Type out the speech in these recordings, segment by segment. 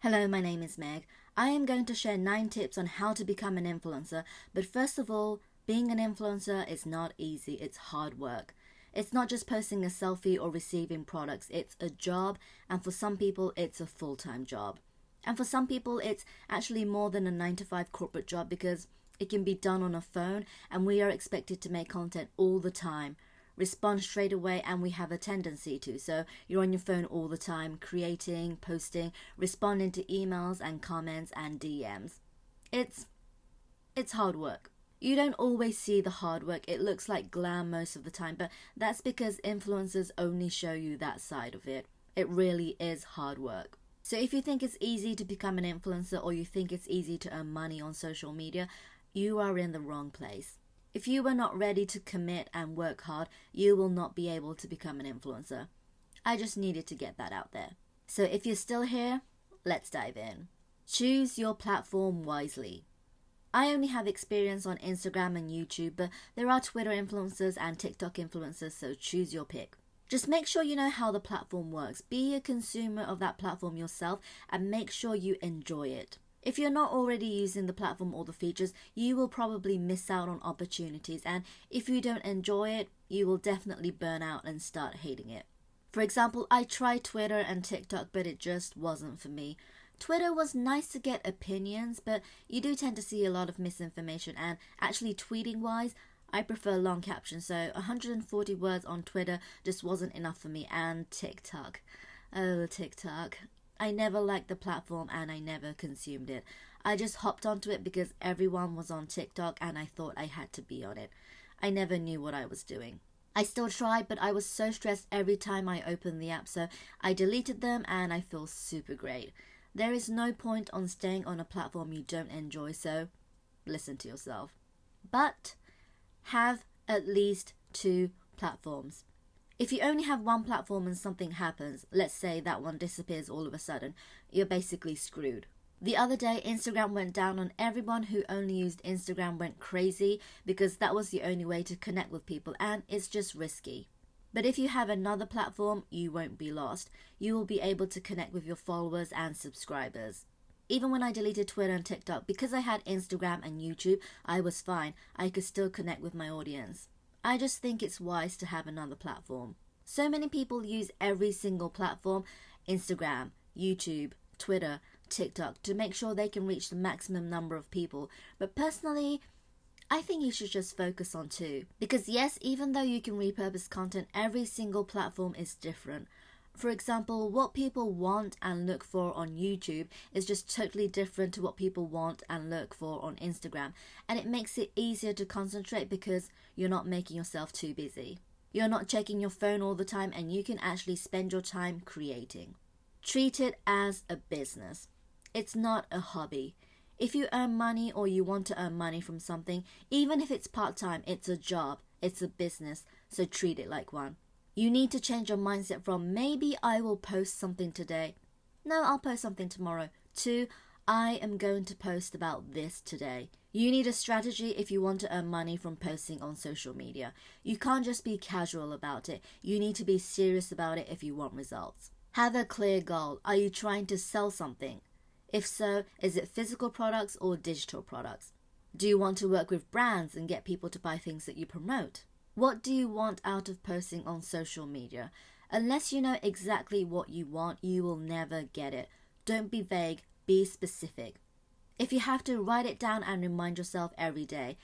Hello, my name is Meg. I am going to share 9 tips on how to become an influencer, but first of all, being an influencer is not easy, it's hard work. It's not just posting a selfie or receiving products, it's a job, and for some people it's a full-time job. And for some people it's actually more than a 9 to 5 corporate job because it can be done on a phone and we are expected to make content all the time. Respond straight away, and we have a tendency to. So you're on your phone all the time, creating, posting, responding to emails and comments and DMs. It's hard work. You don't always see the hard work. It looks like glam most of the time, but that's because influencers only show you that side of it. It really is hard work. So if you think it's easy to become an influencer or you think it's easy to earn money on social media, you are in the wrong place. If you are not ready to commit and work hard, you will not be able to become an influencer. I just needed to get that out there. So if you're still here, let's dive in. Choose your platform wisely. I only have experience on Instagram and YouTube, but there are Twitter influencers and TikTok influencers, so choose your pick. Just make sure you know how the platform works. Be a consumer of that platform yourself and make sure you enjoy it. If you're not already using the platform or the features, you will probably miss out on opportunities, and if you don't enjoy it, you will definitely burn out and start hating it. For example, I tried Twitter and TikTok, but it just wasn't for me. Twitter was nice to get opinions, but you do tend to see a lot of misinformation, and actually tweeting wise, I prefer long captions, so 140 words on Twitter just wasn't enough for me. And TikTok. Oh, TikTok. I never liked the platform and I never consumed it. I just hopped onto it because everyone was on TikTok and I thought I had to be on it. I never knew what I was doing. I still tried, but I was so stressed every time I opened the app, so I deleted them and I feel super great. There is no point on staying on a platform you don't enjoy, so listen to yourself. But have at least 2 platforms. If you only have one platform and something happens, let's say that one disappears all of a sudden, you're basically screwed. The other day, Instagram went down and everyone who only used Instagram went crazy because that was the only way to connect with people, and it's just risky. But if you have another platform, you won't be lost. You will be able to connect with your followers and subscribers. Even when I deleted Twitter and TikTok, because I had Instagram and YouTube, I was fine. I could still connect with my audience. I just think it's wise to have another platform. So many people use every single platform, Instagram, YouTube, Twitter, TikTok, to make sure they can reach the maximum number of people. But personally, I think you should just focus on 2. Because yes, even though you can repurpose content, every single platform is different. For example, what people want and look for on YouTube is just totally different to what people want and look for on Instagram. And it makes it easier to concentrate because you're not making yourself too busy. You're not checking your phone all the time and you can actually spend your time creating. Treat it as a business. It's not a hobby. If you earn money or you want to earn money from something, even if it's part-time, it's a job, it's a business, so treat it like one. You need to change your mindset from maybe I will post something today. No, I'll post something tomorrow. To I am going to post about this today. You need a strategy if you want to earn money from posting on social media. You can't just be casual about it. You need to be serious about it if you want results. Have a clear goal. Are you trying to sell something? If so, is it physical products or digital products? Do you want to work with brands and get people to buy things that you promote? What do you want out of posting on social media? Unless you know exactly what you want, you will never get it. Don't be vague, be specific. If you have to, write it down and remind yourself every day.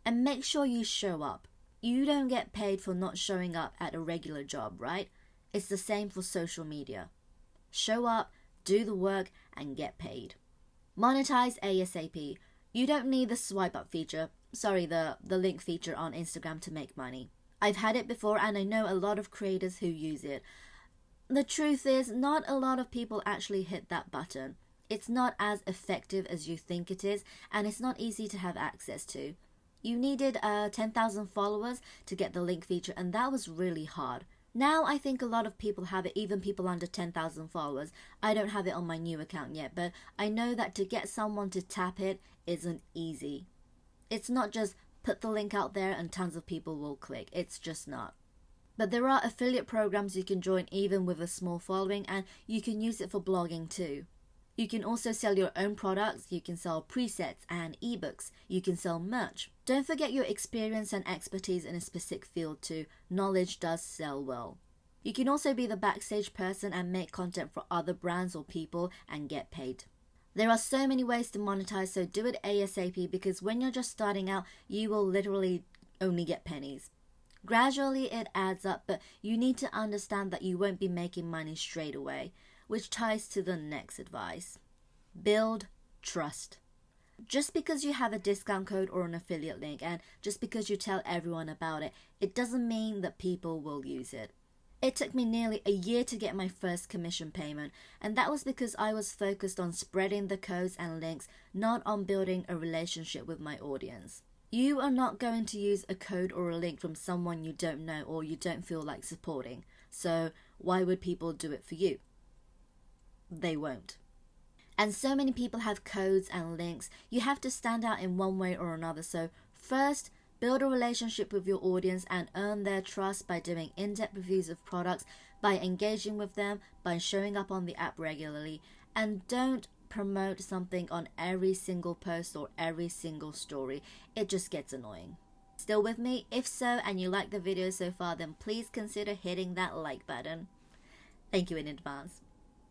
And make sure you show up. You don't get paid for not showing up at a regular job, right? It's the same for social media. Show up, do the work, and get paid. Monetize ASAP. You don't need the swipe up feature. The link feature on Instagram to make money. I've had it before and I know a lot of creators who use it. The truth is, not a lot of people actually hit that button. It's not as effective as you think it is, and it's not easy to have access to. You needed 10,000 followers to get the link feature, and that was really hard. Now I think a lot of people have it, even people under 10,000 followers. I don't have it on my new account yet, but I know that to get someone to tap it isn't easy. It's not just put the link out there and tons of people will click. It's just not. But there are affiliate programs you can join even with a small following, and you can use it for blogging too. You can also sell your own products, you can sell presets and ebooks, you can sell merch. Don't forget your experience and expertise in a specific field too. Knowledge does sell well. You can also be the backstage person and make content for other brands or people and get paid. There are so many ways to monetize, so do it ASAP, because when you're just starting out, you will literally only get pennies. Gradually it adds up, but you need to understand that you won't be making money straight away, which ties to the next advice. Build trust. Just because you have a discount code or an affiliate link, and just because you tell everyone about it, it doesn't mean that people will use it. It took me nearly a year to get my first commission payment, and that was because I was focused on spreading the codes and links, not on building a relationship with my audience. You are not going to use a code or a link from someone you don't know or you don't feel like supporting, so why would people do it for you? They won't. And so many people have codes and links. You have to stand out in one way or another, so first, build a relationship with your audience and earn their trust by doing in-depth reviews of products, by engaging with them, by showing up on the app regularly, and don't promote something on every single post or every single story. It just gets annoying. Still with me? If so, and you like the video so far, then please consider hitting that like button. Thank you in advance.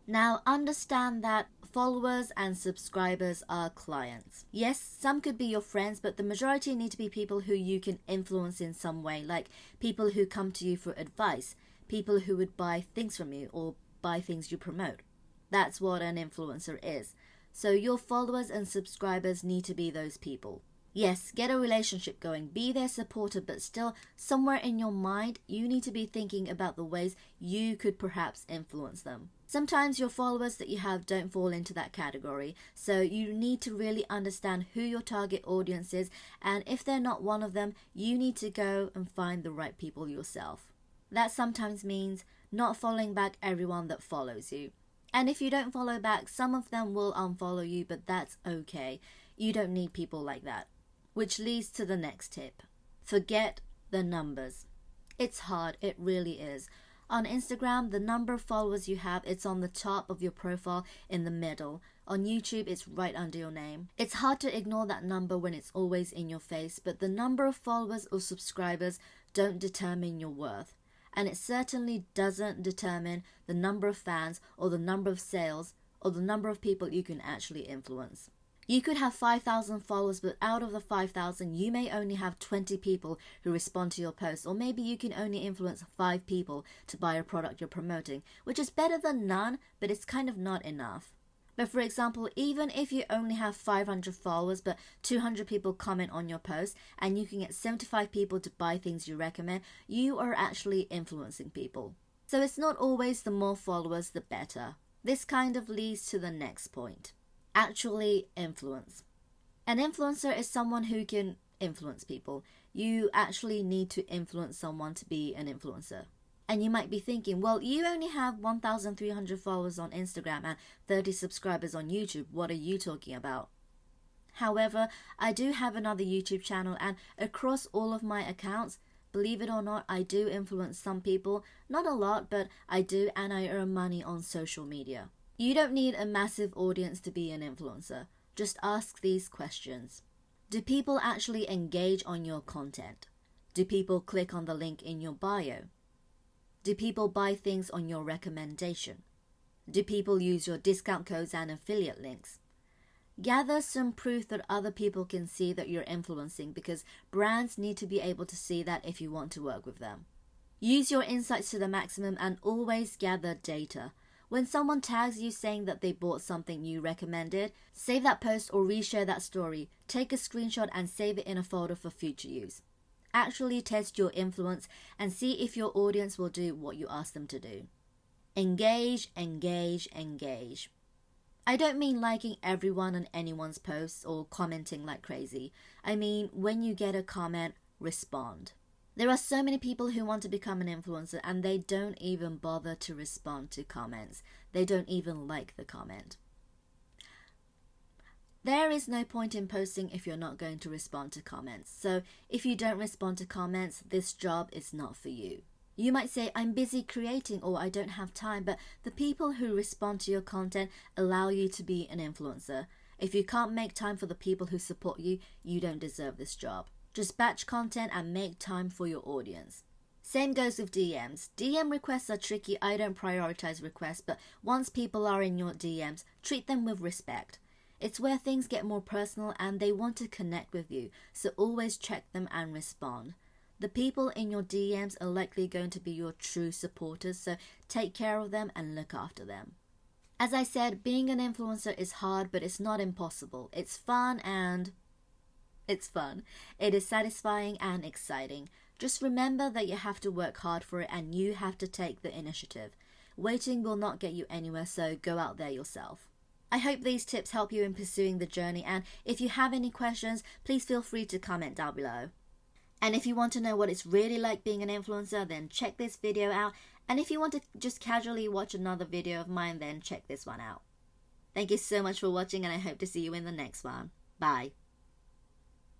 Now, understand that followers and subscribers are clients. Yes, some could be your friends, but the majority need to be people who you can influence in some way, like people who come to you for advice, people who would buy things from you or buy things you promote. That's what an influencer is. So your followers and subscribers need to be those people. Yes, get a relationship going, be their supporter, but still, somewhere in your mind, you need to be thinking about the ways you could perhaps influence them. Sometimes your followers that you have don't fall into that category, so you need to really understand who your target audience is, and if they're not one of them, you need to go and find the right people yourself. That sometimes means not following back everyone that follows you. And if you don't follow back, some of them will unfollow you, but that's okay. You don't need people like that. Which leads to the next tip. Forget the numbers. It's hard, it really is. On Instagram, the number of followers you have, it's on the top of your profile in the middle. On YouTube, it's right under your name. It's hard to ignore that number when it's always in your face, but the number of followers or subscribers don't determine your worth. And it certainly doesn't determine the number of fans or the number of sales or the number of people you can actually influence. You could have 5,000 followers, but out of the 5,000, you may only have 20 people who respond to your posts, or maybe you can only influence 5 people to buy a product you're promoting, which is better than none, but it's kind of not enough. But for example, even if you only have 500 followers, but 200 people comment on your post, and you can get 75 people to buy things you recommend, you are actually influencing people. So it's not always the more followers, the better. This kind of leads to the next point. Actually influence. An influencer is someone who can influence people. You actually need to influence someone to be an influencer. And you might be thinking, well, you only have 1,300 followers on Instagram and 30 subscribers on YouTube. What are you talking about? However, I do have another YouTube channel, and across all of my accounts, believe it or not, I do influence some people. Not a lot, but I do, and I earn money on social media. You don't need a massive audience to be an influencer. Just ask these questions. Do people actually engage on your content? Do people click on the link in your bio? Do people buy things on your recommendation? Do people use your discount codes and affiliate links? Gather some proof that other people can see that you're influencing, because brands need to be able to see that if you want to work with them. Use your insights to the maximum and always gather data. When someone tags you saying that they bought something you recommended, save that post or reshare that story. Take a screenshot and save it in a folder for future use. Actually test your influence and see if your audience will do what you ask them to do. Engage, engage, engage. I don't mean liking everyone and anyone's posts or commenting like crazy. I mean, when you get a comment, respond. There are so many people who want to become an influencer and they don't even bother to respond to comments. They don't even like the comment. There is no point in posting if you're not going to respond to comments. So if you don't respond to comments, this job is not for you. You might say, I'm busy creating or I don't have time, but the people who respond to your content allow you to be an influencer. If you can't make time for the people who support you, you don't deserve this job. Just batch content and make time for your audience. Same goes with DMs. DM requests are tricky. I don't prioritize requests, but once people are in your DMs, treat them with respect. It's where things get more personal and they want to connect with you, so always check them and respond. The people in your DMs are likely going to be your true supporters, so take care of them and look after them. As I said, being an influencer is hard, but it's not impossible. It's fun and it's fun. It is satisfying and exciting. Just remember that you have to work hard for it and you have to take the initiative. Waiting will not get you anywhere, so go out there yourself. I hope these tips help you in pursuing the journey, and if you have any questions, please feel free to comment down below. And if you want to know what it's really like being an influencer, then check this video out. And if you want to just casually watch another video of mine, then check this one out. Thank you so much for watching, and I hope to see you in the next one. Bye.